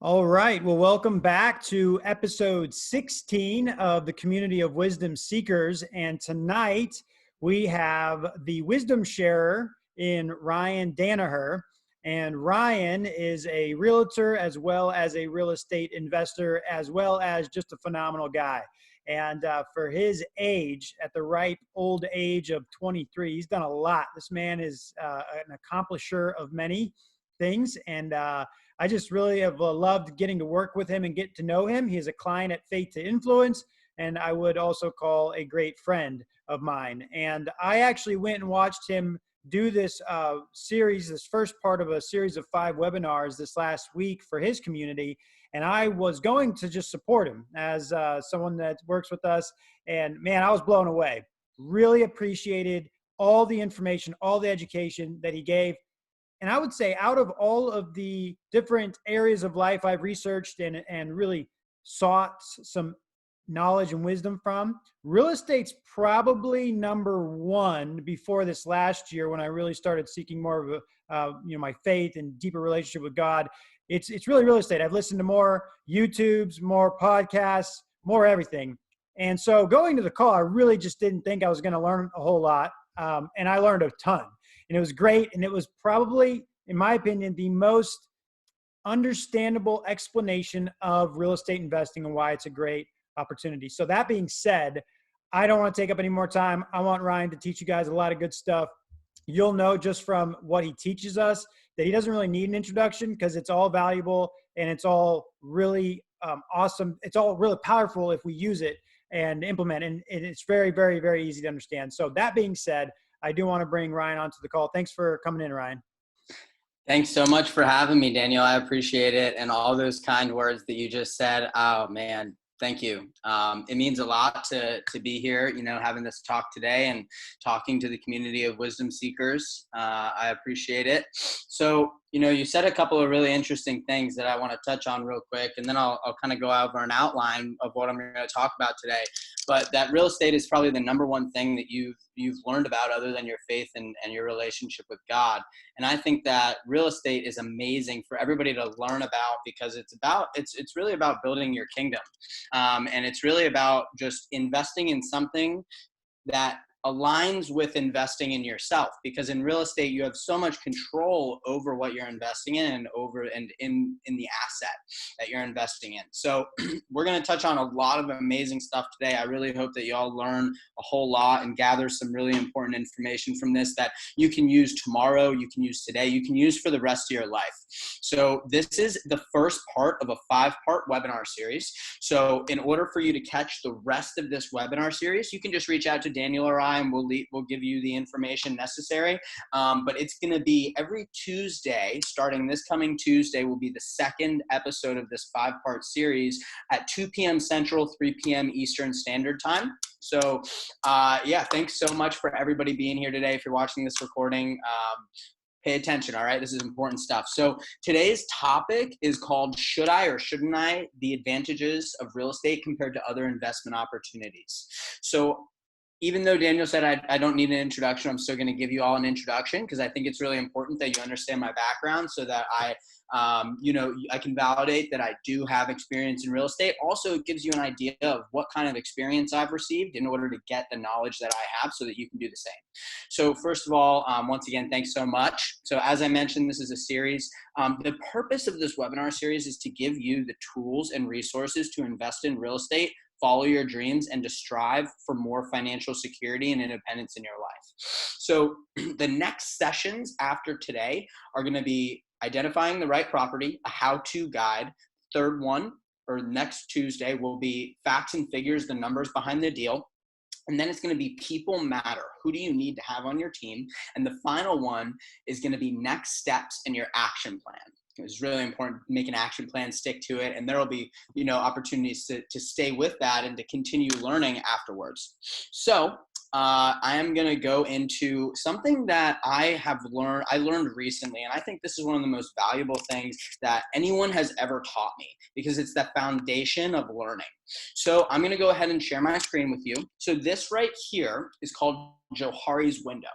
All right. Well, welcome back to episode 16 of the Community of Wisdom Seekers. And tonight we have the wisdom sharer in Ryan Daniher. And Ryan is a realtor as well as a real estate investor, as well as just a phenomenal guy. And for his age, at the ripe old age of 23, he's done a lot. This man is an accomplisher of many things. And I just really have loved getting to work with him and get to know him. He is a client at Faith to Influence, and I would also call a great friend of mine. And I actually went and watched him do this series, this first part of a series of 5 webinars this last week for his community. And I was going to just support him as someone that works with us. And man, I was blown away. Really appreciated all the information, all the education that he gave. And I would say out of all of the different areas of life I've researched and really sought some knowledge and wisdom from, real estate's probably number one before this last year when I really started seeking more of my faith and deeper relationship with God. It's really real estate. I've listened to more YouTubes, more podcasts, more everything. And so going to the call, I really just didn't think I was going to learn a whole lot. And I learned a ton. And it was great. And it was probably, in my opinion, the most understandable explanation of real estate investing and why it's a great opportunity. So that being said, I don't want to take up any more time. I want Ryan to teach you guys a lot of good stuff. You'll know just from what he teaches us that he doesn't really need an introduction because it's all valuable and it's all really awesome. It's all really powerful if we use it and implement. And it's very, very, very easy to understand. So that being said, I do want to bring Ryan onto the call. Thanks for coming in, Ryan. Thanks so much for having me, Daniel. I appreciate it. And all those kind words that you just said. Oh, man. Thank you. It means a lot to be here, having this talk today and talking to the community of wisdom seekers. I appreciate it. So, you said a couple of really interesting things that I want to touch on real quick, and then I'll kind of go over an outline of what I'm going to talk about today. But that real estate is probably the number one thing that you've learned about other than your faith and your relationship with God. And I think that real estate is amazing for everybody to learn about because it's really about building your kingdom. And it's really about just investing in something that aligns with investing in yourself, because in real estate you have so much control over what you're investing in and in the asset that you're investing in. So we're going to touch on a lot of amazing stuff today. I really hope that you all learn a whole lot and gather some really important information from this that you can use tomorrow, you can use today, you can use for the rest of your life. So this is the first part of a 5-part webinar series. So in order for you to catch the rest of this webinar series, you can just reach out to Daniel or I, and we'll give you the information necessary. But it's going to be every Tuesday, starting this coming Tuesday, will be the second episode of this 5-part series at 2 p.m. Central, 3 p.m. Eastern Standard Time. So thanks so much for everybody being here today. If you're watching this recording, pay attention, all right? This is important stuff. So today's topic is called Should I or Shouldn't I? The Advantages of Real Estate Compared to Other Investment Opportunities. So even though Daniel said I don't need an introduction, I'm still going to give you all an introduction because I think it's really important that you understand my background so that I can validate that I do have experience in real estate. Also, it gives you an idea of what kind of experience I've received in order to get the knowledge that I have so that you can do the same. So first of all, once again, thanks so much. So as I mentioned, this is a series. The purpose of this webinar series is to give you the tools and resources to invest in real estate, follow your dreams, and to strive for more financial security and independence in your life. So the next sessions after today are going to be identifying the right property, a how-to guide. Third one, or next Tuesday, will be facts and figures, the numbers behind the deal. And then it's going to be people matter. Who do you need to have on your team? And the final one is going to be next steps in your action plan. It's really important to make an action plan, stick to it, and there will be, opportunities to stay with that and to continue learning afterwards. So I am going to go into something that I learned recently, and I think this is one of the most valuable things that anyone has ever taught me because it's the foundation of learning. So I'm going to go ahead and share my screen with you. So this right here is called Johari's window.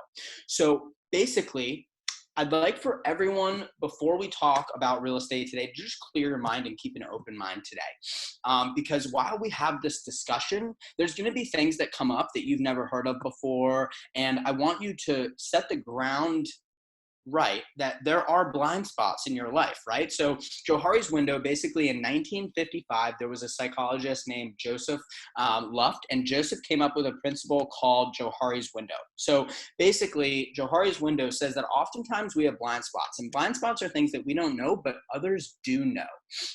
So basically, I'd like for everyone, before we talk about real estate today, to just clear your mind and keep an open mind today. Because while we have this discussion, there's going to be things that come up that you've never heard of before. And I want you to set the ground right that there are blind spots in your life, right? So Johari's window, basically in 1955, there was a psychologist named Joseph Luft, and Joseph came up with a principle called Johari's window. So basically, Johari's window says that oftentimes we have blind spots, and blind spots are things that we don't know, but others do know.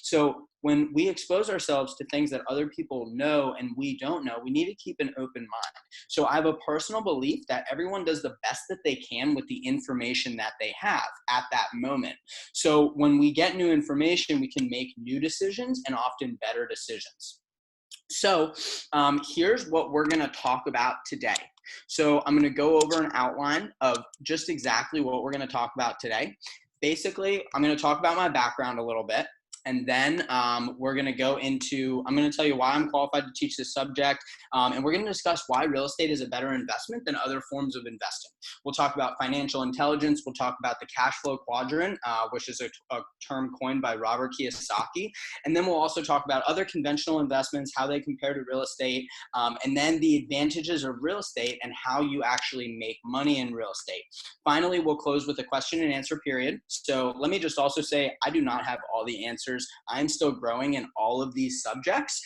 So when we expose ourselves to things that other people know and we don't know, we need to keep an open mind. So I have a personal belief that everyone does the best that they can with the information that they have at that moment. So when we get new information, we can make new decisions and often better decisions. So here's what we're going to talk about today. So I'm going to go over an outline of just exactly what we're going to talk about today. Basically, I'm going to talk about my background a little bit. And then we're going to go into, I'm going to tell you why I'm qualified to teach this subject. And we're going to discuss why real estate is a better investment than other forms of investing. We'll talk about financial intelligence. We'll talk about the cash flow quadrant, which is a term coined by Robert Kiyosaki. And then we'll also talk about other conventional investments, how they compare to real estate, and then the advantages of real estate and how you actually make money in real estate. Finally, we'll close with a question and answer period. So let me just also say, I do not have all the answers. I'm still growing in all of these subjects.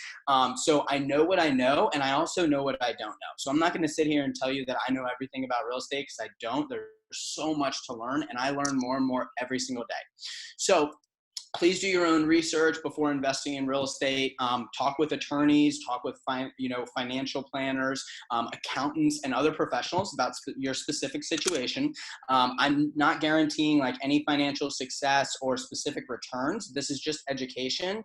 So I know what I know, and I also know what I don't know. So I'm not going to sit here and tell you that I know everything about real estate, because I don't. There's so much to learn, and I learn more and more every single day. So please do your own research before investing in real estate. Talk with attorneys, talk with financial planners, accountants, and other professionals about your specific situation. I'm not guaranteeing like any financial success or specific returns. This is just education.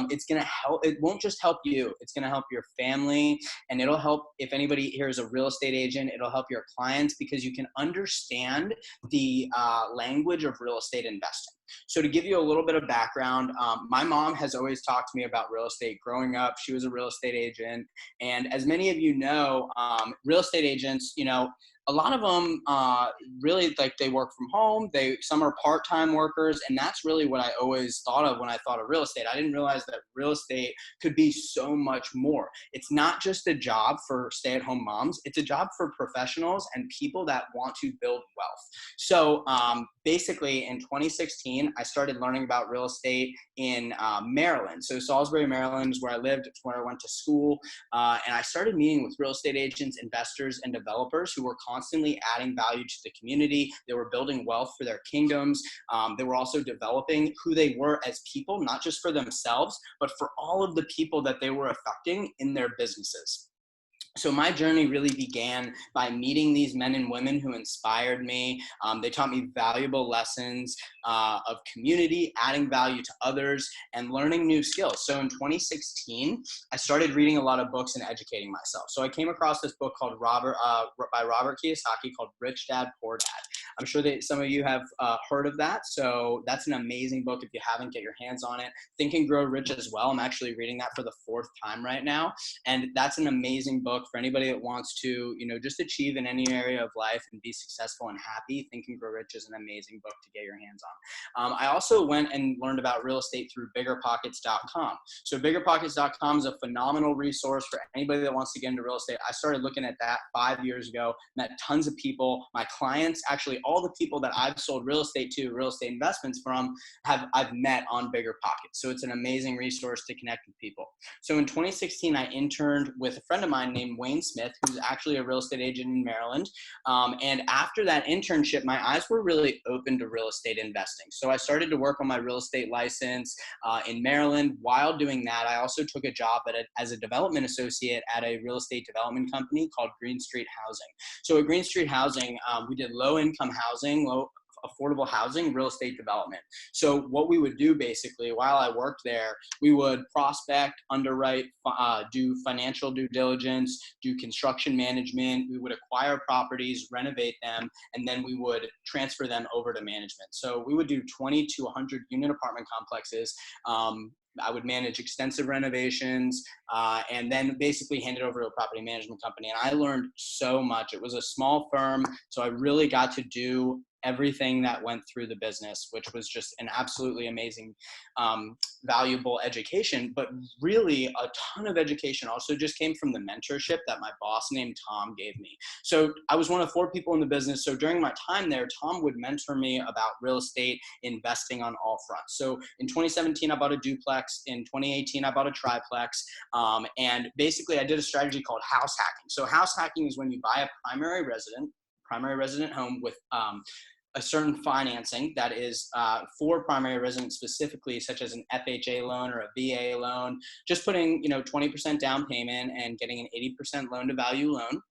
It's going to help. It won't just help you. It's going to help your family, and it'll help, if anybody here is a real estate agent, it'll help your clients, because you can understand the language of real estate investing. So to give you a little bit of background, my mom has always talked to me about real estate. Growing up, she was a real estate agent. And as many of you know, real estate agents, a lot of them really, like, they work from home. Some are part-time workers, and that's really what I always thought of when I thought of real estate. I didn't realize that real estate could be so much more. It's not just a job for stay-at-home moms. It's a job for professionals and people that want to build wealth. So basically, in 2016, I started learning about real estate in Maryland. So Salisbury, Maryland is where I lived. It's where I went to school. And I started meeting with real estate agents, investors, and developers who were constantly adding value to the community. They were building wealth for their kingdoms. They were also developing who they were as people, not just for themselves, but for all of the people that they were affecting in their businesses. So my journey really began by meeting these men and women who inspired me. They taught me valuable lessons of community, adding value to others, and learning new skills. So in 2016, I started reading a lot of books and educating myself. So I came across this book called by Robert Kiyosaki called Rich Dad, Poor Dad. I'm sure that some of you have heard of that. So that's an amazing book if you haven't, get your hands on it. Think and Grow Rich as well. I'm actually reading that for the 4th time right now. And that's an amazing book for anybody that wants to, just achieve in any area of life and be successful and happy. Think and Grow Rich is an amazing book to get your hands on. I also went and learned about real estate through biggerpockets.com. So biggerpockets.com is a phenomenal resource for anybody that wants to get into real estate. I started looking at that 5 years ago, met tons of people. My clients, actually all the people that I've sold real estate to, real estate investments from, I've met on BiggerPockets. So it's an amazing resource to connect with people. So in 2016, I interned with a friend of mine named Wayne Smith, who's actually a real estate agent in Maryland. And after that internship, my eyes were really open to real estate investing. So I started to work on my real estate license in Maryland. While doing that, I also took a job as a development associate at a real estate development company called Green Street Housing. So at Green Street Housing, we did low-income housing, affordable housing, real estate development. So what we would do basically while I worked there, we would prospect, underwrite, do financial due diligence, do construction management. We would acquire properties, renovate them, and then we would transfer them over to management. So we would do 20 to 100 unit apartment complexes. I would manage extensive renovations and then basically hand it over to a property management company. And I learned so much. It was a small firm, so I really got to do everything that went through the business, which was just an absolutely amazing, valuable education. But really a ton of education also just came from the mentorship that my boss named Tom gave me. So I was one of 4 people in the business. So during my time there, Tom would mentor me about real estate investing on all fronts. So in 2017, I bought a duplex. In 2018, I bought a triplex. And basically I did a strategy called house hacking. So house hacking is when you buy a primary resident home with a certain financing that is for primary residents specifically, such as an FHA loan or a VA loan, just putting 20% down payment and getting an 80% loan to value loan.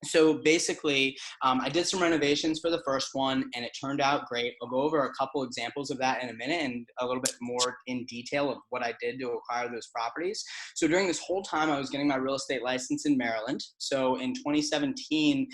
So basically, I did some renovations for the first one and it turned out great. I'll go over a couple examples of that in a minute and a little bit more in detail of what I did to acquire those properties. So during this whole time, I was getting my real estate license in Maryland. So in 2017,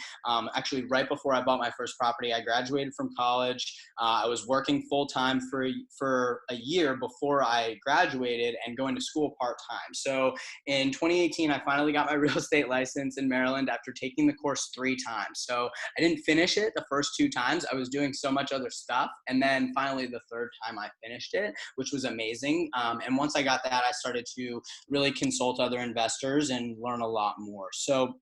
actually right before I bought my first property, I graduated from college. I was working full time for a year before I graduated and going to school part time. So in 2018, I finally got my real estate license in Maryland after taking the course 3 times. So I didn't finish it the first 2 times. I was doing so much other stuff. And then finally the 3rd time I finished it, which was amazing. And once I got that, I started to really consult other investors and learn a lot more. So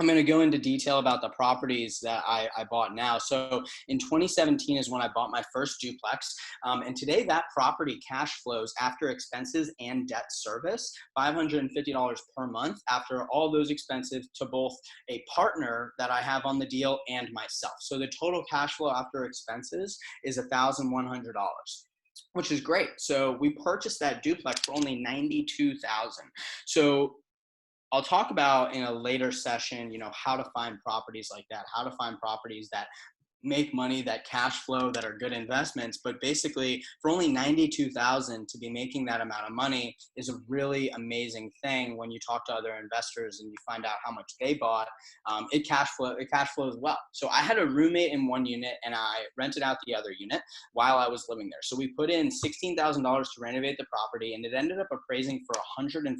I'm going to go into detail about the properties that I bought now. So in 2017 is when I bought my first duplex. And today that property cash flows after expenses and debt service, $550 per month after all those expenses to both a partner that I have on the deal and myself. So the total cash flow after expenses is $1,100, which is great. So we purchased that duplex for only $92,000. So I'll talk about in a later session, how to find properties like that, how to find properties that make money, that cash flow, that are good investments. But basically for only $92,000 to be making that amount of money is a really amazing thing. When you talk to other investors and you find out how much they bought, it cash flows well. So I had a roommate in one unit and I rented out the other unit while I was living there. So we put in $16,000 to renovate the property and it ended up appraising for $140,000.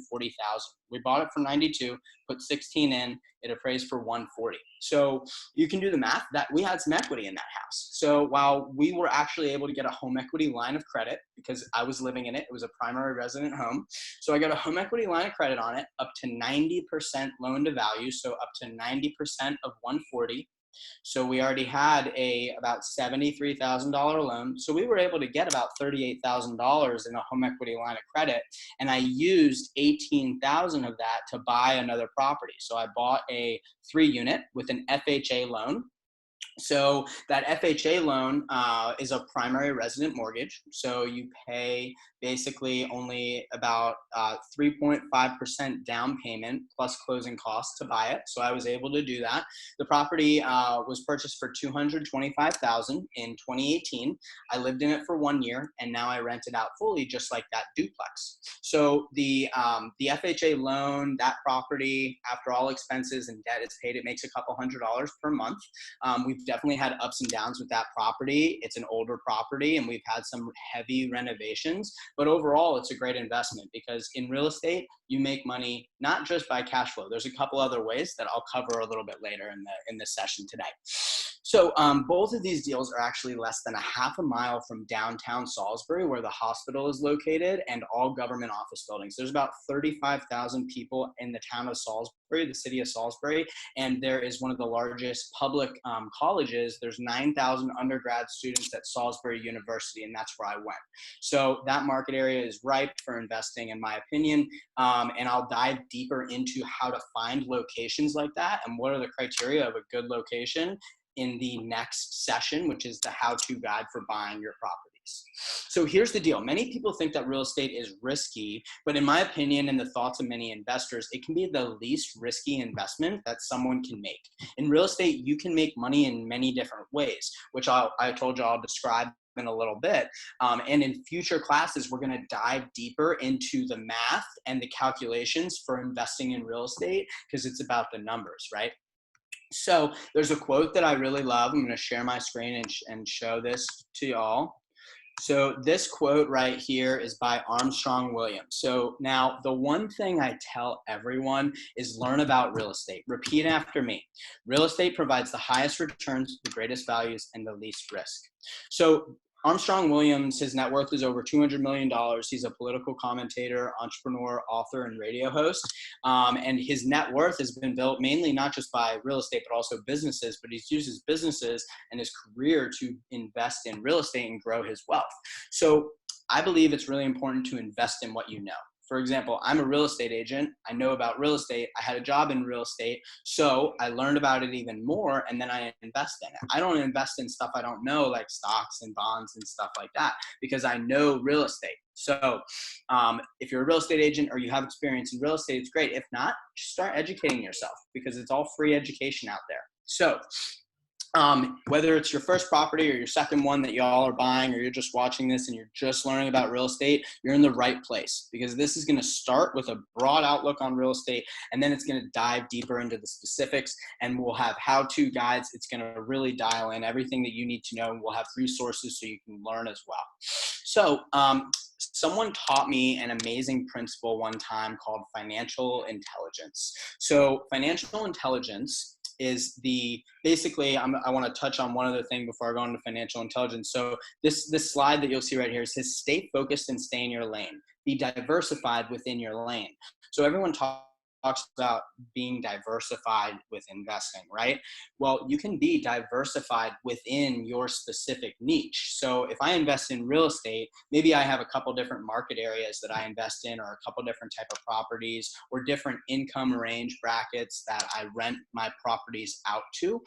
We bought it for 92, put 16 in, it appraised for 140. So you can do the math that we had some equity in that house. So while we were actually able to get a home equity line of credit because I was living in it, it was a primary resident home. So I got a home equity line of credit on it up to 90% loan to value. So up to 90% of 140. So we already had about $73,000 loan. So we were able to get about $38,000 in a home equity line of credit. And I used $18,000 of that to buy another property. So I bought a 3-unit with an FHA loan. So that FHA loan is a primary resident mortgage. So you pay basically only about 3.5% down payment plus closing costs to buy it. So I was able to do that. The property was purchased for $225,000 in 2018. I lived in it for 1 year and now I rent it out fully just like that duplex. So the FHA loan, that property, after all expenses and debt is paid, it makes a couple $100 per month. We've definitely had ups and downs with that property. It's an older property and we've had some heavy renovations, but overall it's a great investment because in real estate, you make money not just by cash flow. There's a couple other ways that I'll cover a little bit later in the session today. So both of these deals are actually less than a half a mile from downtown Salisbury, where the hospital is located, and all government office buildings. There's about 35,000 people in the town of Salisbury, the city of Salisbury, and there is one of the largest public colleges. There's 9,000 undergrad students at Salisbury University, and that's where I went. So that market area is ripe for investing, in my opinion, and I'll dive deeper into how to find locations like that and what are the criteria of a good location in the next session, which is the how-to guide for buying your properties. So here's the deal. Many people think that real estate is risky, but in my opinion and the thoughts of many investors, it can be the least risky investment that someone can make. In real estate, you can make money in many different ways, which I told you I'll describe in a little bit. And in future classes, we're going to dive deeper into the math and the calculations for investing in real estate because it's about the numbers, right? So there's a quote that I really love. I'm going to share my screen and show this to y'all. So this quote right here is by Armstrong Williams. So now the one thing I tell everyone is learn about real estate. Repeat after me. Real estate provides the highest returns, the greatest values, and the least risk. So Armstrong Williams, his net worth is over $200 million. He's a political commentator, entrepreneur, author, and radio host. And his net worth has been built mainly not just by real estate, but also businesses. But he's used his businesses and his career to invest in real estate and grow his wealth. So I believe it's really important to invest in what you know. For example, I'm a real estate agent. I know about real estate. I had a job in real estate. So I learned about it even more, and then I invest in it. I don't invest in stuff I don't know, like stocks and bonds and stuff like that, because I know real estate. So if you're a real estate agent or you have experience in real estate, it's great. If not, just start educating yourself, because it's all free education out there. So whether it's your first property or your second one that y'all are buying, or you're just watching this and you're just learning about real estate, you're in the right place, because this is going to start with a broad outlook on real estate, and then it's going to dive deeper into the specifics, and we'll have how-to guides. It's going to really dial in everything that you need to know, and we'll have resources so you can learn as well. So someone taught me an amazing principle one time called financial intelligence. So financial intelligence is basically, I want to touch on one other thing before I go into financial intelligence. So this slide that you'll see right here says, stay focused and stay in your lane. Be diversified within your lane. So everyone talks about being diversified with investing, right? Well, you can be diversified within your specific niche. So if I invest in real estate, maybe I have a couple different market areas that I invest in, or a couple different type of properties, or different income range brackets that I rent my properties out to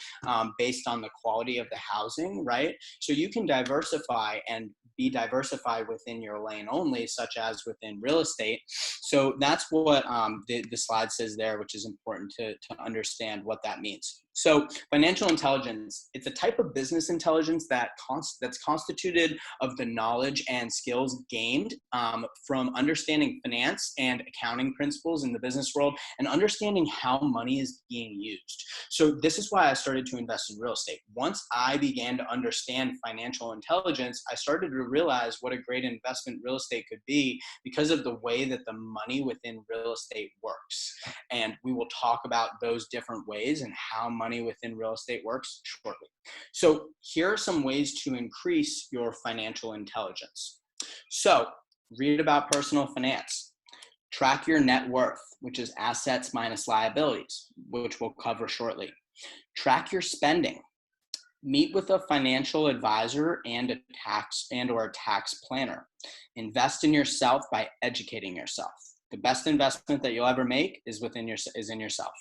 based on the quality of the housing, right? So you can diversify and be diversified within your lane only, such as within real estate. So that's what the slide says there, which is important to understand what that means. So financial intelligence, it's a type of business intelligence that's constituted of the knowledge and skills gained from understanding finance and accounting principles in the business world, and understanding how money is being used. So this is why I started to invest in real estate. Once I began to understand financial intelligence, I started to realize what a great investment real estate could be, because of the way that the money within real estate works. And we will talk about those different ways and how money within real estate works shortly. So here are some ways to increase your financial intelligence. So read about personal finance. Track your net worth, which is assets minus liabilities, which we'll cover shortly. Track your spending. Meet with a financial advisor and or a tax planner. Invest in yourself by educating yourself. The best investment that you'll ever make is in yourself.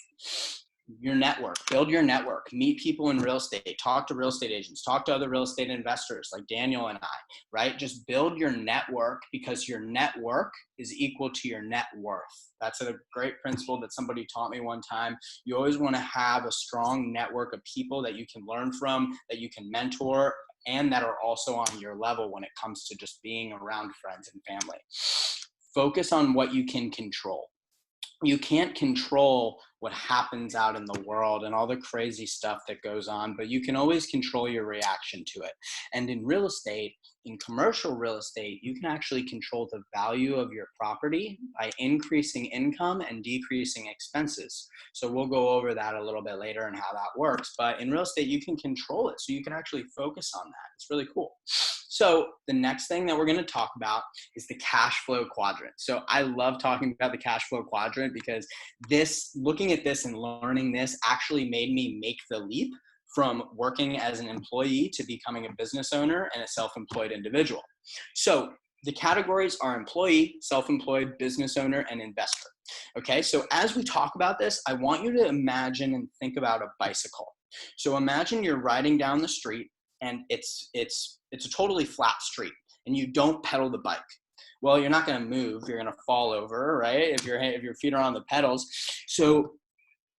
Your network, build your network, meet people in real estate, talk to real estate agents, talk to other real estate investors like Daniel and I, right? Just build your network, because your network is equal to your net worth. That's a great principle that somebody taught me one time. You always want to have a strong network of people that you can learn from, that you can mentor, and that are also on your level when it comes to just being around friends and family. Focus on what you can control. You can't control what happens out in the world and all the crazy stuff that goes on, but you can always control your reaction to it. And in real estate, in commercial real estate, you can actually control the value of your property by increasing income and decreasing expenses. So we'll go over that a little bit later and how that works. But in real estate, you can control it. So you can actually focus on that. It's really cool. So the next thing that we're going to talk about is the cash flow quadrant. So I love talking about the cash flow quadrant, because looking at this and learning this actually made me make the leap from working as an employee to becoming a business owner and a self-employed individual. So the categories are employee, self-employed, business owner, and investor. Okay, so as we talk about this, I want you to imagine and think about a bicycle. So imagine you're riding down the street, and it's a totally flat street, and you don't pedal the bike. Well, you're not going to move. You're going to fall over, right? If your feet are on the pedals. So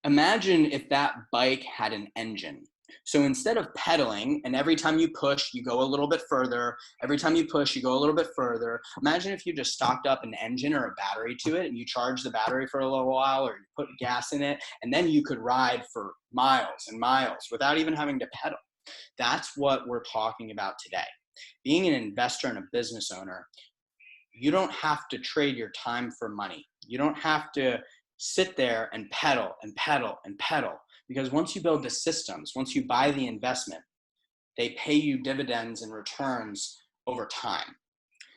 imagine if that bike had an engine. So instead of pedaling, and every time you push, you go a little bit further. Every time you push, you go a little bit further. Imagine if you just stocked up an engine or a battery to it, and you charge the battery for a little while, or you put gas in it, and then you could ride for miles and miles without even having to pedal. That's what we're talking about today. Being an investor and a business owner, you don't have to trade your time for money. You don't have to sit there and pedal and pedal and pedal, because once you build the systems, once you buy the investment, they pay you dividends and returns over time.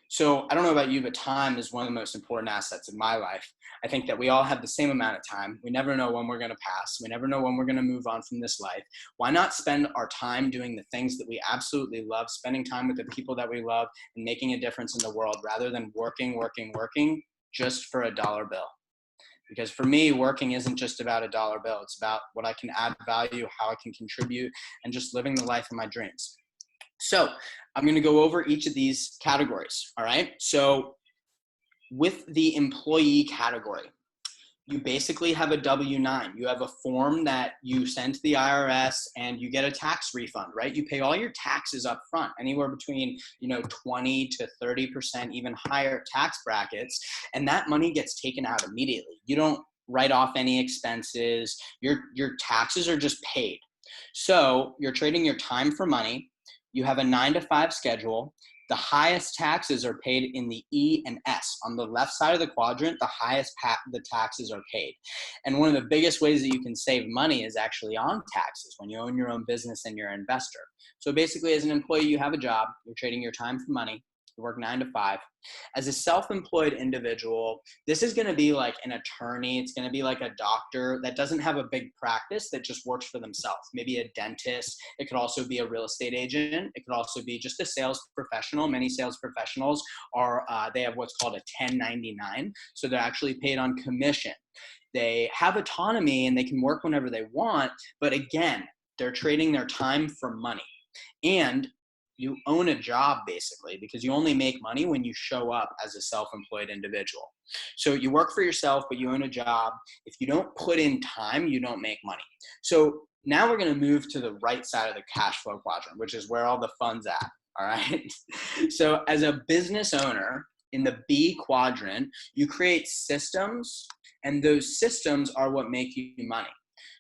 So I don't know about you, but time is one of the most important assets in my life. I think that we all have the same amount of time. We never know when we're going to pass. We never know when we're going to move on from this life. Why not spend our time doing the things that we absolutely love, spending time with the people that we love, and making a difference in the world, rather than working just for a dollar bill? Because for me, working isn't just about a dollar bill. It's about what I can add value, how I can contribute, and just living the life of my dreams. So I'm going to go over each of these categories. All right. So with the employee category, you basically have a W-9. You have a form that you send to the IRS and you get a tax refund, right? You pay all your taxes up front, anywhere between 20 to 30%, even higher tax brackets. And that money gets taken out immediately. You don't write off any expenses. Your taxes are just paid. So you're trading your time for money. You have a 9-to-5 schedule. The highest taxes are paid in the E and S. On the left side of the quadrant, the highest the taxes are paid. And one of the biggest ways that you can save money is actually on taxes when you own your own business and you're an investor. So basically, as an employee, you have a job. You're trading your time for money. You work 9 to 5. As a self-employed individual, this is going to be like an attorney. It's going to be like a doctor that doesn't have a big practice, that just works for themselves. Maybe a dentist. It could also be a real estate agent. It could also be just a sales professional. Many sales professionals are, they have what's called a 1099. So they're actually paid on commission. They have autonomy and they can work whenever they want. But again, they're trading their time for money. And you own a job basically, because you only make money when you show up as a self-employed individual. So you work for yourself, but you own a job. If you don't put in time, you don't make money. So now we're going to move to the right side of the cash flow quadrant, which is where all the fun's at. All right. So as a business owner in the B quadrant, you create systems, and those systems are what make you money.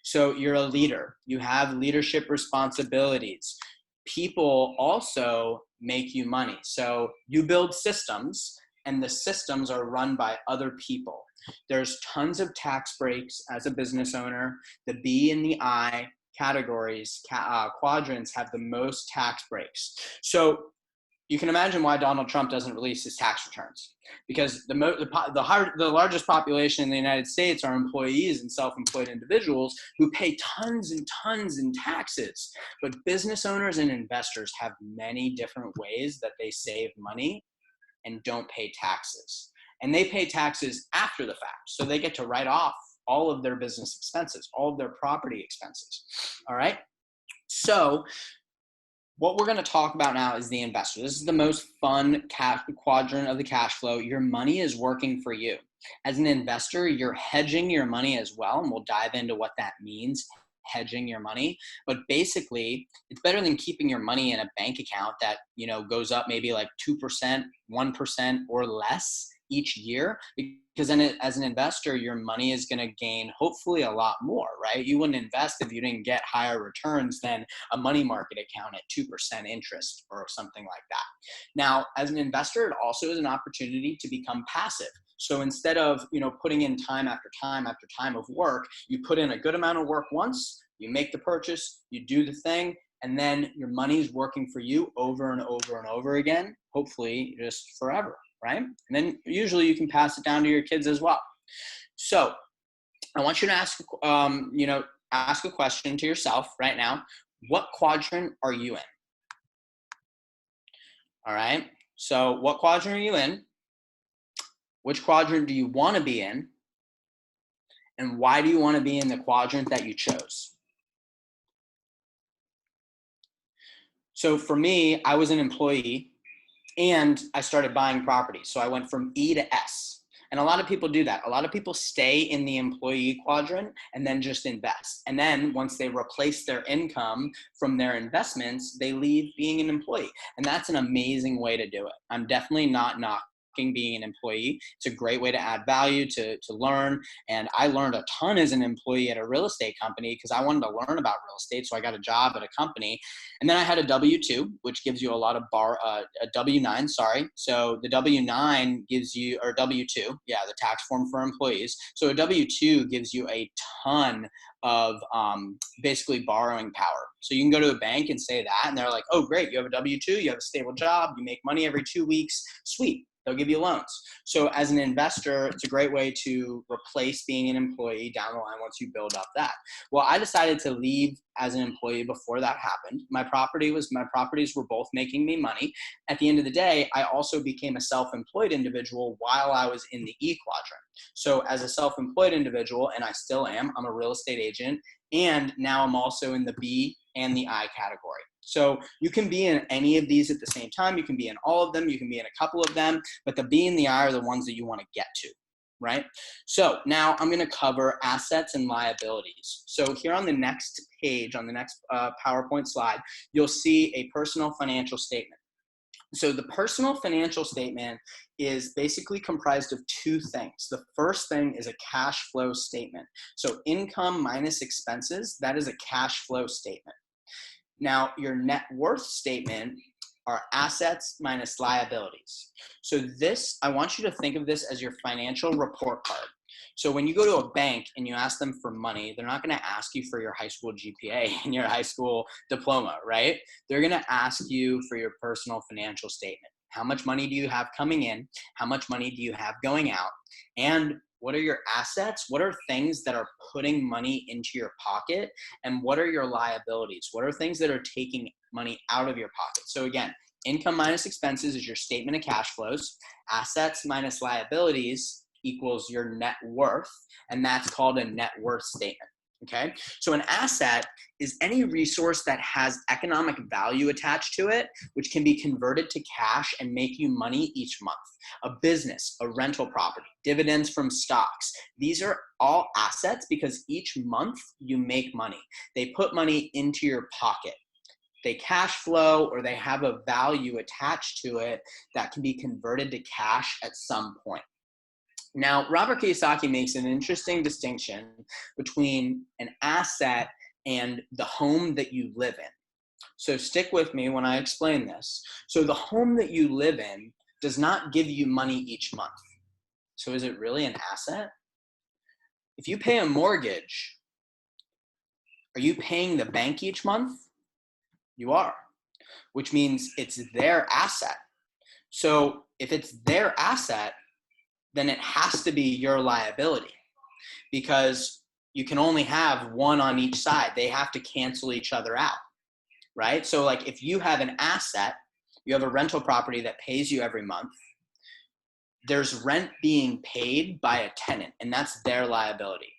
So you're a leader. You have leadership responsibilities. People also make you money. So you build systems, and the systems are run by other people. There's tons of tax breaks as a business owner. The B and the I categories, quadrants, have the most tax breaks. So you can imagine why Donald Trump doesn't release his tax returns, because the largest population in the United States are employees and self-employed individuals who pay tons and tons in taxes. But business owners and investors have many different ways that they save money and don't pay taxes. And they pay taxes after the fact. So they get to write off all of their business expenses, all of their property expenses. All right. So what we're going to talk about now is the investor. This is the most fun quadrant of the cash flow. Your money is working for you. As an investor, you're hedging your money as well, and we'll dive into what that means, hedging your money. But basically, it's better than keeping your money in a bank account that, goes up maybe like 2%, 1% or less each year, because then as an investor, your money is going to gain hopefully a lot more, right? You wouldn't invest if you didn't get higher returns than a money market account at 2% interest or something like that. Now, as an investor, it also is an opportunity to become passive. So instead of, putting in time after time after time of work, you put in a good amount of work once, you make the purchase, you do the thing, and then your money is working for you over and over and over again, hopefully just forever. Right? And then usually you can pass it down to your kids as well. So I want you to ask a question to yourself right now. What quadrant are you in? All right. So what quadrant are you in? Which quadrant do you want to be in? And why do you want to be in the quadrant that you chose? So for me, I was an employee, and I started buying properties. So I went from E to S. And a lot of people do that. A lot of people stay in the employee quadrant and then just invest. And then once they replace their income from their investments, they leave being an employee. And that's an amazing way to do it. I'm definitely not knocking being an employee. It's a great way to add value, to learn. And I learned a ton as an employee at a real estate company because I wanted to learn about real estate. So I got a job at a company. And then I had a W-2, which gives you a lot of a W-9, sorry. So the W-9 gives you, or W-2, yeah, the tax form for employees. So a W-2 gives you a ton of basically borrowing power. So you can go to a bank and say that, and they're like, oh, great, you have a W-2, you have a stable job, you make money every 2 weeks, sweet. They'll give you loans. So as an investor, it's a great way to replace being an employee down the line once you build up that. Well, I decided to leave as an employee before that happened. My properties were both making me money. At the end of the day, I also became a self-employed individual while I was in the E quadrant. So as a self-employed individual, and I still am, I'm a real estate agent, and now I'm also in the B and the I category. So you can be in any of these at the same time. You can be in all of them. You can be in a couple of them, but the B and the I are the ones that you want to get to, right? So now I'm going to cover assets and liabilities. So here on the next page, on the next PowerPoint slide, you'll see a personal financial statement. So the personal financial statement is basically comprised of two things. The first thing is a cash flow statement. So income minus expenses, that is a cash flow statement. Now, your net worth statement are assets minus liabilities. So this, I want you to think of this as your financial report card. So when you go to a bank and you ask them for money, they're not going to ask you for your high school GPA and your high school diploma, right? They're going to ask you for your personal financial statement. How much money do you have coming in? How much money do you have going out? And what are your assets? What are things that are putting money into your pocket? And what are your liabilities? What are things that are taking money out of your pocket? So again, income minus expenses is your statement of cash flows. Assets minus liabilities equals your net worth, and that's called a net worth statement. Okay, so an asset is any resource that has economic value attached to it, which can be converted to cash and make you money each month. A business, a rental property, dividends from stocks. These are all assets because each month you make money. They put money into your pocket. They cash flow or they have a value attached to it that can be converted to cash at some point. Now, Robert Kiyosaki makes an interesting distinction between an asset and the home that you live in. So stick with me when I explain this. So the home that you live in does not give you money each month. So is it really an asset? If you pay a mortgage, are you paying the bank each month? You are, which means it's their asset. So if it's their asset, then it has to be your liability because you can only have one on each side. They have to cancel each other out, right? So like if you have an asset, you have a rental property that pays you every month, there's rent being paid by a tenant, and that's their liability.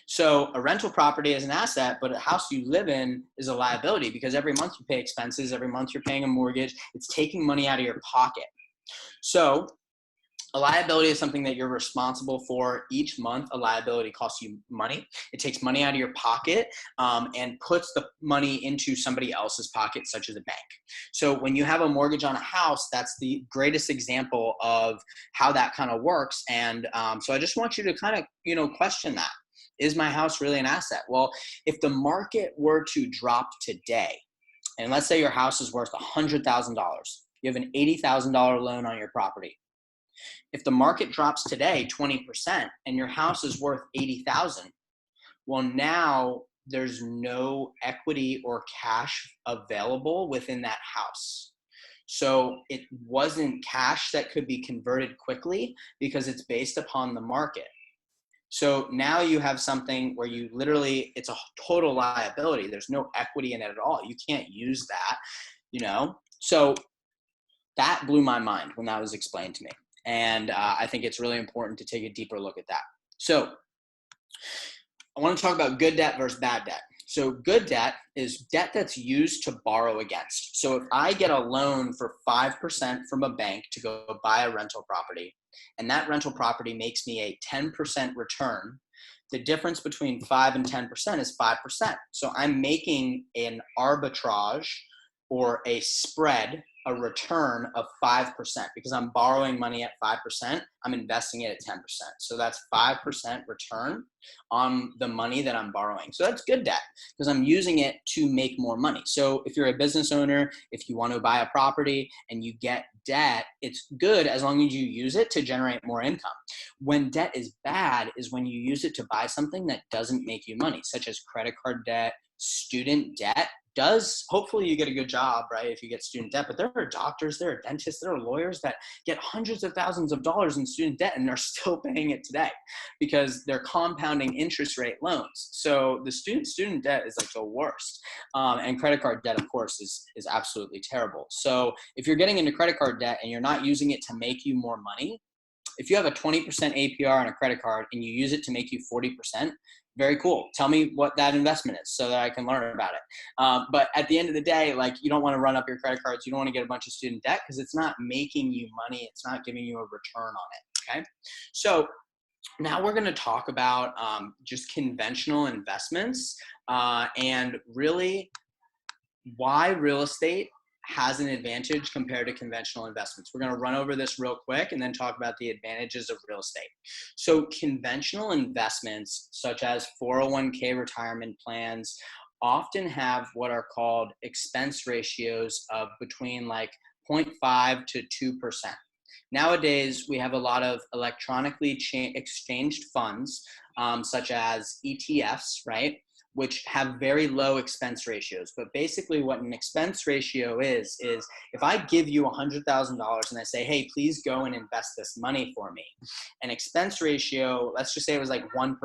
So a rental property is an asset, but a house you live in is a liability because every month you pay expenses, every month you're paying a mortgage, it's taking money out of your pocket. So a liability is something that you're responsible for each month. A liability costs you money. It takes money out of your pocket and puts the money into somebody else's pocket, such as a bank. So when you have a mortgage on a house, that's the greatest example of how that kind of works. And so I just want you to kind of, question that. Is my house really an asset? Well, if the market were to drop today, and let's say your house is worth $100,000, you have an $80,000 loan on your property. If the market drops today 20% and your house is worth $80,000, well, now there's no equity or cash available within that house. So it wasn't cash that could be converted quickly because it's based upon the market. So now you have something where you literally, it's a total liability. There's no equity in it at all. You can't use that, So that blew my mind when that was explained to me. And I think it's really important to take a deeper look at that. So I want to talk about good debt versus bad debt. So good debt is debt that's used to borrow against. So if I get a loan for 5% from a bank to go buy a rental property, and that rental property makes me a 10% return, the difference between 5 and 10% is 5%. So I'm making an arbitrage or a spread a return of 5% because I'm borrowing money at 5%. I'm investing it at 10%. So that's 5% return on the money that I'm borrowing. So that's good debt because I'm using it to make more money. So if you're a business owner, if you want to buy a property and you get debt, it's good as long as you use it to generate more income. When debt is bad is when you use it to buy something that doesn't make you money, such as credit card debt, student debt. Hopefully you get a good job, right, if you get student debt, but there are doctors, there are dentists, there are lawyers that get hundreds of thousands of dollars in student debt and they're still paying it today because they're compounding interest rate loans. So the student debt is like the worst. And credit card debt, of course, is absolutely terrible. So if you're getting into credit card debt and you're not using it to make you more money, if you have a 20% APR on a credit card and you use it to make you 40%, very cool. Tell me what that investment is so that I can learn about it. But at the end of the day, like, you don't want to run up your credit cards. You don't want to get a bunch of student debt because it's not making you money. It's not giving you a return on it. Okay. So now we're going to talk about just conventional investments and really why real estate has an advantage compared to conventional investments. We're going to run over this real quick and then talk about the advantages of real estate. So conventional investments such as 401k retirement plans often have what are called expense ratios of between like 0.5 to 2%. Nowadays, we have a lot of electronically exchanged funds, such as ETFs, right, which have very low expense ratios. But basically what an expense ratio is if I give you $100,000 and I say, hey, please go and invest this money for me, an expense ratio, let's just say it was like 1%.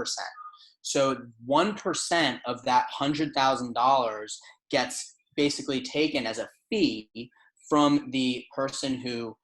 So 1% of that $100,000 gets basically taken as a fee from the person who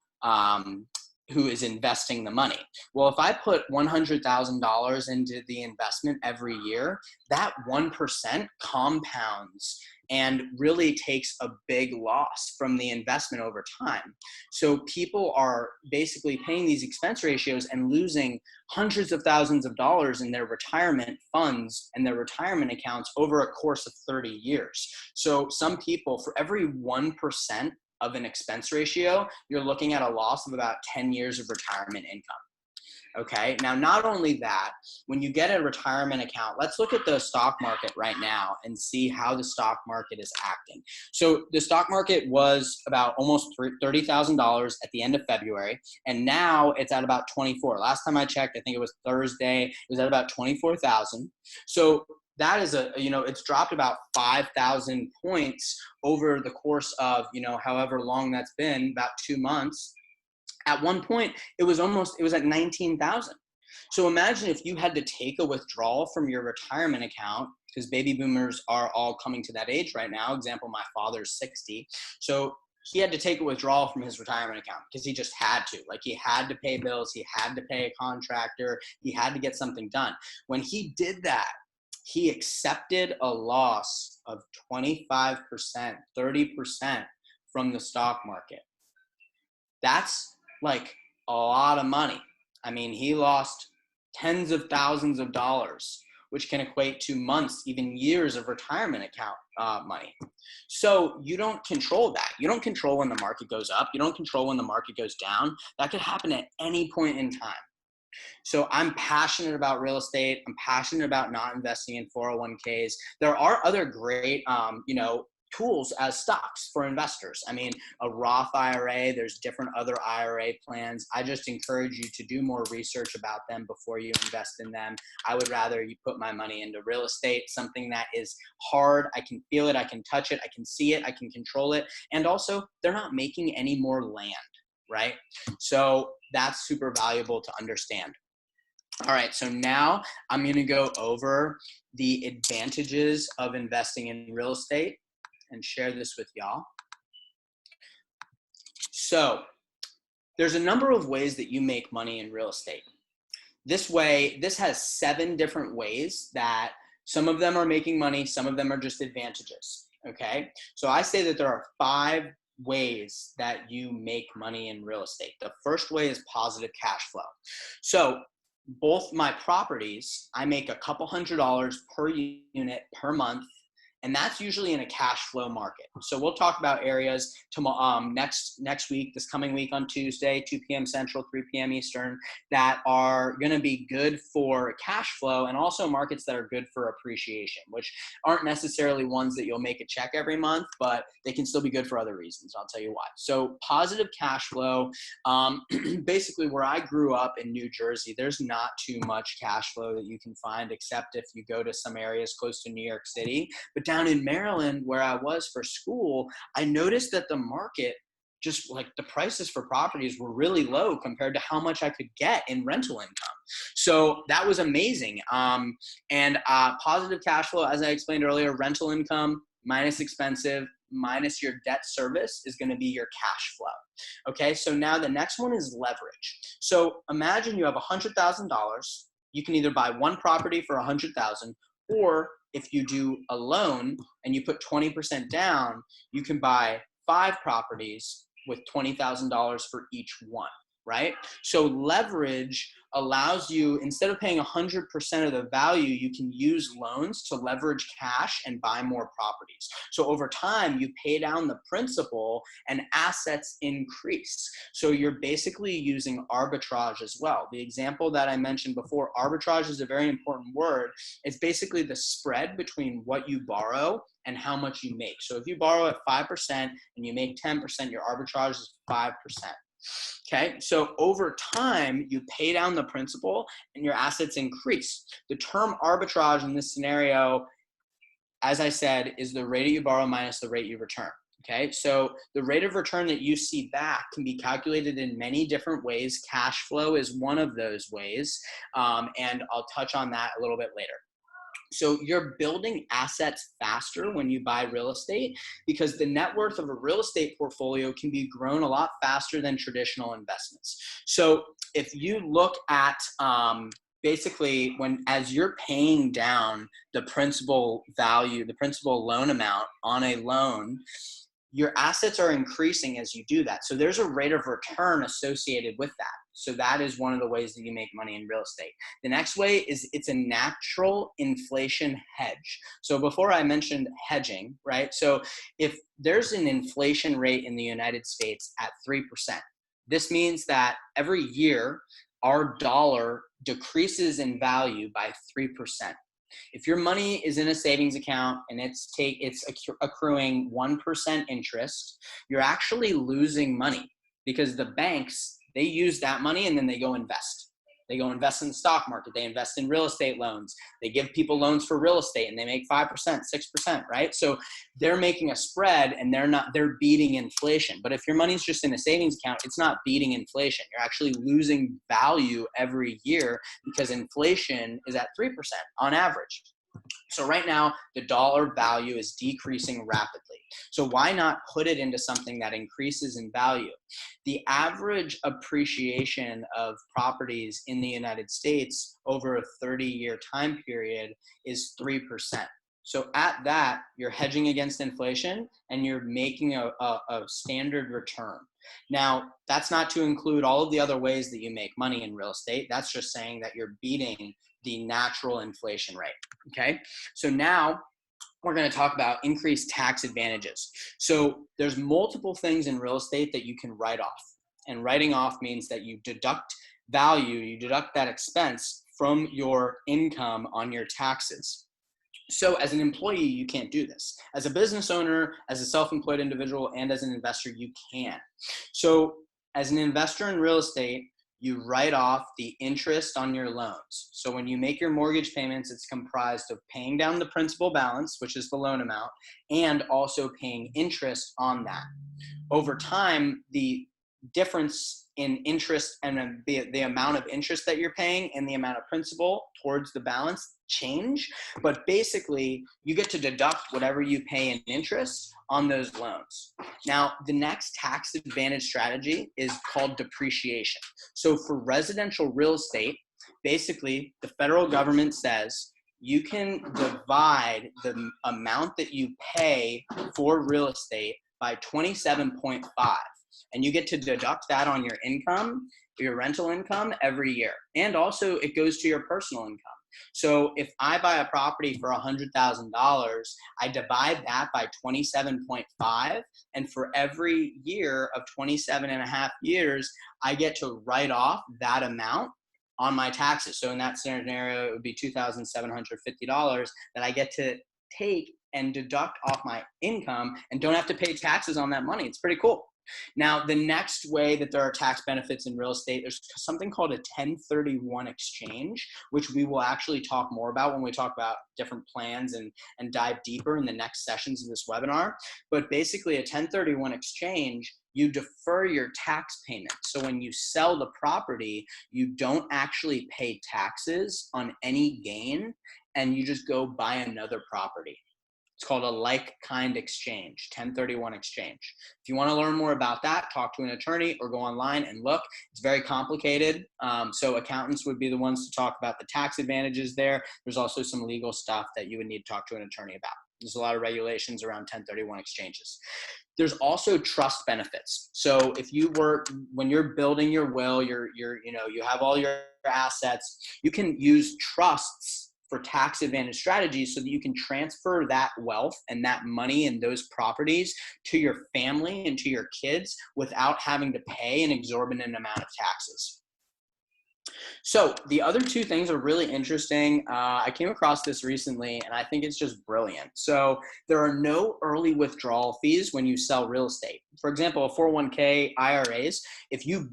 is investing the money. Well, if I put $100,000 into the investment every year, that 1% compounds and really takes a big loss from the investment over time. So people are basically paying these expense ratios and losing hundreds of thousands of dollars in their retirement funds and their retirement accounts over a course of 30 years. So some people, for every 1% of an expense ratio, you're looking at a loss of about 10 years of retirement income. Okay, now not only that, when you get a retirement account, let's look at the stock market right now and see how the stock market is acting. So the stock market was about almost $30,000 at the end of February, and now it's at about 24. Last time I checked, I think it was Thursday, it was at about 24,000. So that is it's dropped about 5,000 points over the course of, however long that's been, about 2 months. At one point, it was at 19,000. So imagine if you had to take a withdrawal from your retirement account, because baby boomers are all coming to that age right now. Example, my father's 60. So he had to take a withdrawal from his retirement account because he just had to. Like, he had to pay bills. He had to pay a contractor. He had to get something done. When he did that, he accepted a loss of 25%, 30% from the stock market. That's like a lot of money. I mean, he lost tens of thousands of dollars, which can equate to months, even years of retirement account money. So you don't control that. You don't control when the market goes up. You don't control when the market goes down. That could happen at any point in time. So I'm passionate about real estate. I'm passionate about not investing in 401ks. There are other great, tools as stocks for investors. I mean, a Roth IRA, there's different other IRA plans. I just encourage you to do more research about them before you invest in them. I would rather you put my money into real estate, something that is hard. I can feel it. I can touch it. I can see it. I can control it. And also, they're not making any more land, right? So that's super valuable to understand. All right, so now I'm going to go over the advantages of investing in real estate and share this with y'all. So there's a number of ways that you make money in real estate. This has 7 different ways that some of them are making money, some of them are just advantages, okay? So I say that there are 5 ways that you make money in real estate. The first way is positive cash flow. So both my properties, I make a couple $100s per unit per month, And that's usually in a cash flow market. So we'll talk about areas next week, this coming week on Tuesday, 2 p.m. Central, 3 p.m. Eastern, that are going to be good for cash flow, and also markets that are good for appreciation, which aren't necessarily ones that you'll make a check every month, but they can still be good for other reasons. I'll tell you why. So positive cash flow, basically where I grew up in New Jersey, there's not too much cash flow that you can find, except if you go to some areas close to New York City. But down in Maryland, where I was for school, I noticed that the market, just like the prices for properties, were really low compared to how much I could get in rental income. So that was amazing. And positive cash flow, as I explained earlier, rental income minus expensive minus your debt service is going to be your cash flow. Okay, so now the next one is leverage. So imagine you have $100,000. You can either buy one property for $100,000, or if you do a loan and you put 20% down, you can buy 5 properties with $20,000 for each one, right? So leverage allows you, instead of paying 100% of the value, you can use loans to leverage cash and buy more properties. So over time, you pay down the principal and assets increase. So you're basically using arbitrage as well. The example that I mentioned before, arbitrage is a very important word. It's basically the spread between what you borrow and how much you make. So if you borrow at 5% and you make 10%, your arbitrage is 5%. Okay, so over time, you pay down the principal and your assets increase. The term arbitrage in this scenario, as I said, is the rate you borrow minus the rate you return. Okay, so the rate of return that you see back can be calculated in many different ways. Cash flow is one of those ways, and I'll touch on that a little bit later. So you're building assets faster when you buy real estate, because the net worth of a real estate portfolio can be grown a lot faster than traditional investments. So if you look at basically as you're paying down the principal value, the principal loan amount on a loan, your assets are increasing as you do that. So there's a rate of return associated with that. So that is one of the ways that you make money in real estate. The next way is it's a natural inflation hedge. So before I mentioned hedging, right? So if there's an inflation rate in the United States at 3%, this means that every year our dollar decreases in value by 3%. If your money is in a savings account and it's accruing 1% interest, you're actually losing money, because the banks, they use that money and then they go invest. They go invest in the stock market. They invest in real estate loans. They give people loans for real estate and they make 5%, 6%, right? So they're making a spread and they're beating inflation. But if your money's just in a savings account, it's not beating inflation. You're actually losing value every year because inflation is at 3% on average. So right now, the dollar value is decreasing rapidly. So why not put it into something that increases in value? The average appreciation of properties in the United States over a 30-year time period is 3%. So at that, you're hedging against inflation and you're making a standard return. Now, that's not to include all of the other ways that you make money in real estate. That's just saying that you're beating the natural inflation rate. Okay, so now we're going to talk about increased tax advantages. So there's multiple things in real estate that you can write off. And writing off means that you deduct value, you deduct that expense from your income on your taxes. So as an employee, you can't do this. As a business owner, as a self-employed individual, and as an investor, you can. So as an investor in real estate, you write off the interest on your loans. So when you make your mortgage payments, it's comprised of paying down the principal balance, which is the loan amount, and also paying interest on that. Over time, the difference in interest and the amount of interest that you're paying and the amount of principal towards the balance change. But basically, you get to deduct whatever you pay in interest on those loans. Now, the next tax advantage strategy is called depreciation. So for residential real estate, basically, the federal government says you can divide the amount that you pay for real estate by 27.5. And you get to deduct that on your income, your rental income every year. And also it goes to your personal income. So if I buy a property for $100,000, I divide that by 27.5. And for every year of 27 and a half years, I get to write off that amount on my taxes. So in that scenario, it would be $2,750 that I get to take and deduct off my income and don't have to pay taxes on that money. It's pretty cool. Now, the next way that there are tax benefits in real estate, there's something called a 1031 exchange, which we will actually talk more about when we talk about different plans and dive deeper in the next sessions of this webinar. But basically, a 1031 exchange, you defer your tax payment. So when you sell the property, you don't actually pay taxes on any gain, and you just go buy another property. It's called a like-kind exchange, 1031 exchange. If you want to learn more about that, talk to an attorney or go online and look. It's very complicated. So accountants would be the ones to talk about the tax advantages there. There's also some legal stuff that you would need to talk to an attorney about. There's a lot of regulations around 1031 exchanges. There's also trust benefits. So if you were, when you're building your will, you have all your assets, you can use trusts for tax advantage strategies so that you can transfer that wealth and that money and those properties to your family and to your kids without having to pay an exorbitant amount of taxes. So the other two things are really interesting. I came across this recently and I think it's just brilliant. So there are no early withdrawal fees when you sell real estate. For example, a 401k IRAs, if you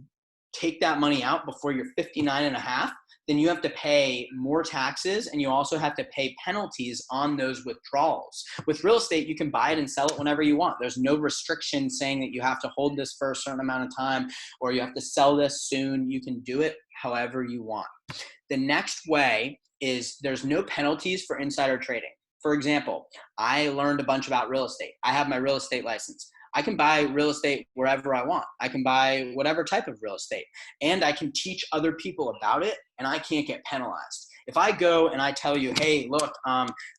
take that money out before you're 59 and a half, then you have to pay more taxes and you also have to pay penalties on those withdrawals. With real estate, you can buy it and sell it whenever you want. There's no restriction saying that you have to hold this for a certain amount of time or you have to sell this soon. You can do it however you want. The next way is there's no penalties for insider trading. For example, I learned a bunch about real estate. I have my real estate license. I can buy real estate wherever I want. I can buy whatever type of real estate and I can teach other people about it and I can't get penalized. If I go and I tell you, hey, look,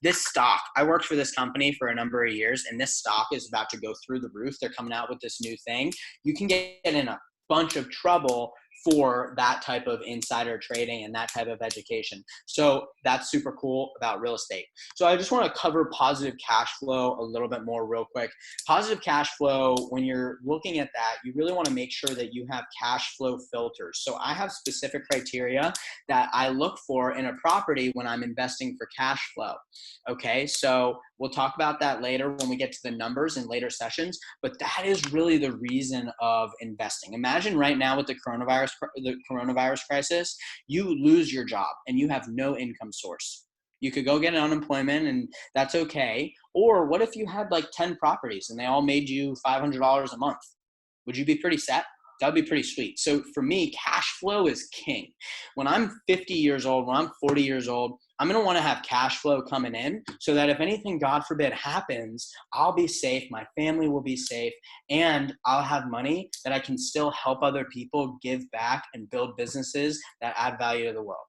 this stock, I worked for this company for a number of years and this stock is about to go through the roof. They're coming out with this new thing. You can get in a bunch of trouble for that type of insider trading and that type of education. So that's super cool about real estate. So I just want to cover positive cash flow a little bit more real quick. Positive cash flow, when you're looking at that, you really want to make sure that you have cash flow filters. So I have specific criteria that I look for in a property when I'm investing for cash flow. Okay, so we'll talk about that later when we get to the numbers in later sessions, but that is really the reason of investing. Imagine right now with the coronavirus crisis, you lose your job and you have no income source. You could go get an unemployment and that's okay. Or what if you had like 10 properties and they all made you $500 a month? Would you be pretty set? That would be pretty sweet. So for me, cash flow is king. When I'm 50 years old, when I'm 40 years old, I'm going to want to have cash flow coming in so that if anything, God forbid, happens, I'll be safe, my family will be safe, and I'll have money that I can still help other people give back and build businesses that add value to the world.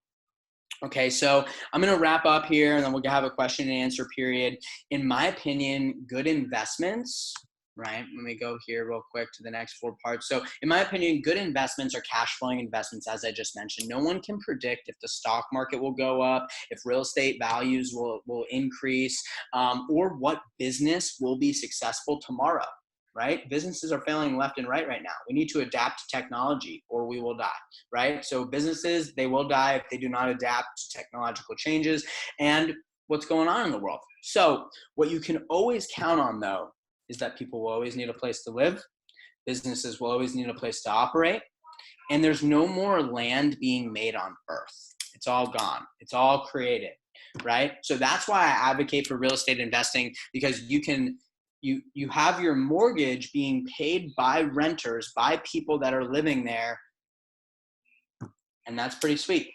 Okay, so I'm going to wrap up here and then we'll have a question and answer period. In my opinion, good investments, right? Let me go here real quick to the next 4 parts. So in my opinion, good investments are cash flowing investments, as I just mentioned. No one can predict if the stock market will go up, if real estate values will increase, or what business will be successful tomorrow, right? Businesses are failing left and right now. We need to adapt to technology or we will die, right? So businesses, they will die if they do not adapt to technological changes and what's going on in the world. So what you can always count on, though, is that people will always need a place to live. Businesses will always need a place to operate. And there's no more land being made on earth. It's all gone. It's all created, right? So that's why I advocate for real estate investing, because you have your mortgage being paid by renters, by people that are living there. And that's pretty sweet.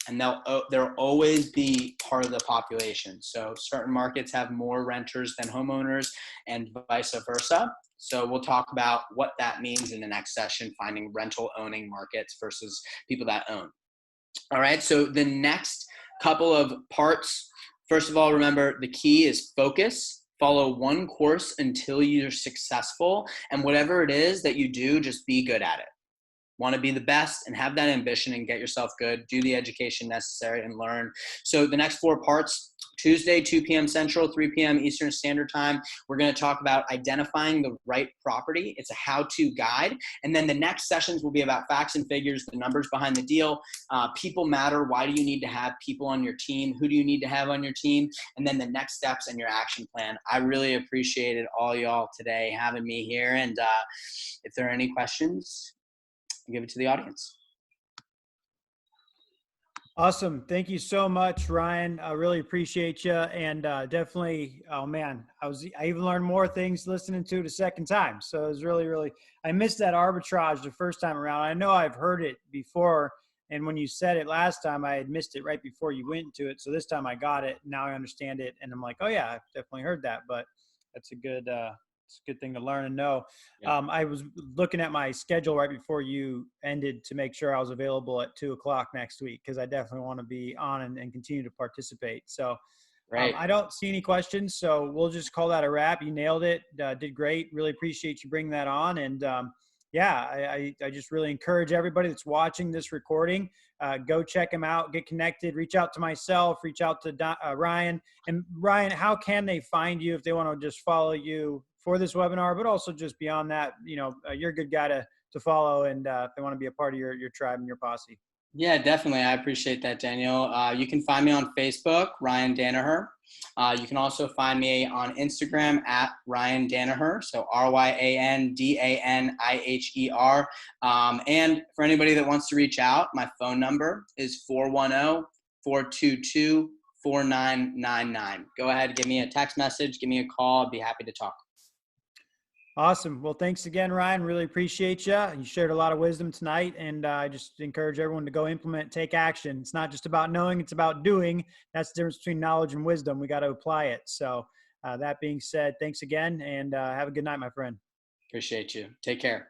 And they'll always be part of the population. So certain markets have more renters than homeowners and vice versa. So we'll talk about what that means in the next session, finding rental owning markets versus people that own. All right, so the next couple of parts, first of all, remember the key is focus. Follow one course until you're successful. And whatever it is that you do, just be good at it. want to be the best and have that ambition and get yourself good, do the education necessary and learn. So the next 4 parts, Tuesday, 2 p.m. Central, 3 p.m. Eastern Standard Time, we're going to talk about identifying the right property. It's a how-to guide. And then the next sessions will be about facts and figures, the numbers behind the deal. People matter. Why do you need to have people on your team? Who do you need to have on your team? And then the next steps and your action plan. I really appreciated all y'all today having me here. And if there are any questions, I'll give it to the audience. Awesome. Thank you so much, Ryan. I really appreciate you. And definitely, oh man, I even learned more things listening to it a second time. So it was really, I missed that arbitrage the first time around. I know I've heard it before. And when you said it last time, I had missed it right before you went into it. So this time I got it. Now I understand it. And I'm like, oh yeah, I've definitely heard that. But that's it's a good thing to learn and know. Yeah. I was looking at my schedule right before you ended to make sure I was available at 2:00 next week, because I definitely want to be on and continue to participate. So right. I don't see any questions, so we'll just call that a wrap. You nailed it. Did great. Really appreciate you bringing that on. And yeah, I just really encourage everybody that's watching this recording, go check him out, get connected, reach out to myself, reach out to Ryan. And Ryan, how can they find you if they want to just follow you for this webinar, but also just beyond that? You're a good guy to follow, and if they want to be a part of your tribe and your posse. Yeah, definitely. I appreciate that, Daniel. You can find me on Facebook, Ryan Daniher. You can also find me on Instagram at Ryan Daniher, so RyanDaniher. And for anybody that wants to reach out, my phone number is 410-422-4999. Go ahead, give me a text message, give me a call. I'd be happy to talk. Awesome. Well, thanks again, Ryan. Really appreciate you. You shared a lot of wisdom tonight, and I just encourage everyone to go implement, take action. It's not just about knowing, it's about doing. That's the difference between knowledge and wisdom. We got to apply it. So that being said, thanks again, and have a good night, my friend. Appreciate you. Take care.